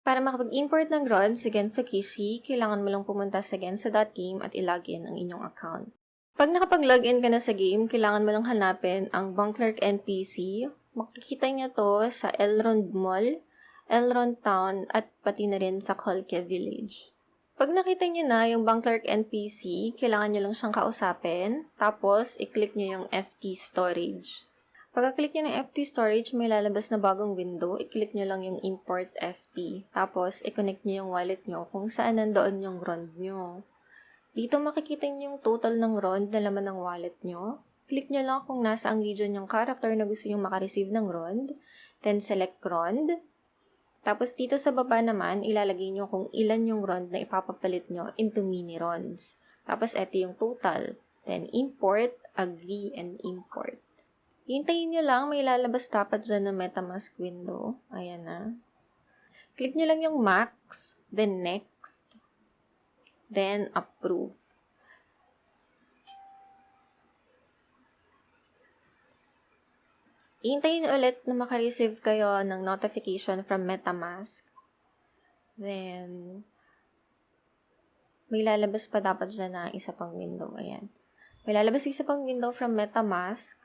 Para makapag-import ng RODs against sa Kishi, kailangan mo lang pumunta sa gensa.game at i-login ang inyong account. Pag nakapag-login ka na sa game, kailangan mo lang hanapin ang Bunklerk NPC. Makikita niya to sa Elrond Mall, Elrond Town, at pati na rin sa Kolke Village. Pag nakita niyo na yung Bunklerk NPC, kailangan niyo lang siyang kausapin, tapos i-click niyo yung FT Storage. Pagka-click nyo ng FT storage, may lalabas na bagong window. I-click nyo lang yung import FT. Tapos, i-connect nyo yung wallet nyo kung saan nandoon yung ROND nyo. Dito makikita nyo yung total ng ROND na laman ng wallet nyo. Click nyo lang kung nasa ang region yung character na gusto nyo makareceive ng ROND. Then, select ROND. Tapos, dito sa baba naman, ilalagay nyo kung ilan yung ROND na ipapapalit nyo into mini RONDs. Tapos, eto yung total. Then, import, agree, and import. Hintayin nyo lang, may lalabas dapat dyan na MetaMask window. Ayan na. Click nyo lang yung max, then next, then approve. Hintayin nyo ulit na makareceive kayo ng notification from MetaMask. Then, may lalabas pa dapat dyan na isa pang window. Ayan. May lalabas isa pang window from MetaMask.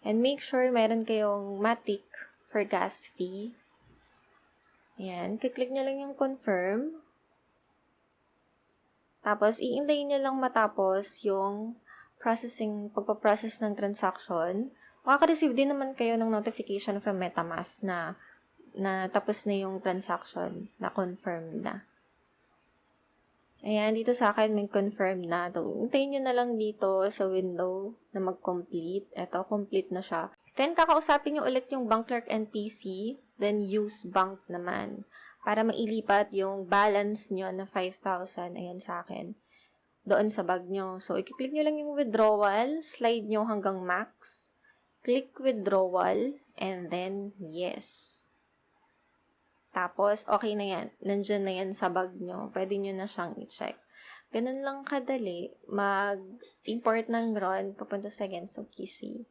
And make sure meron kayong Matic for gas fee. Ayan. Kiklik nyo lang yung confirm. Tapos, iintayin nyo lang matapos yung pagpaprocess ng transaction. Makaka-receive din naman kayo ng notification from MetaMask na tapos na yung transaction, na confirm na. Ayan, dito sa akin may confirm na. Hintayin nyo na lang dito sa window na mag-complete. Ito, complete na siya. Then, kakausapin nyo ulit yung Bunklerk NPC, then use bank naman. Para mailipat yung balance nyo na 5,000, ayan sa akin, doon sa bag nyo. So, i-click nyo lang yung withdrawal, slide nyo hanggang max, click withdrawal, and then yes. Tapos, okay na yan. Nandyan na yan sa bag nyo. Pwede nyo na siyang i-check. Ganun lang kadali mag-import ng RON papunta sa Genso Kishi.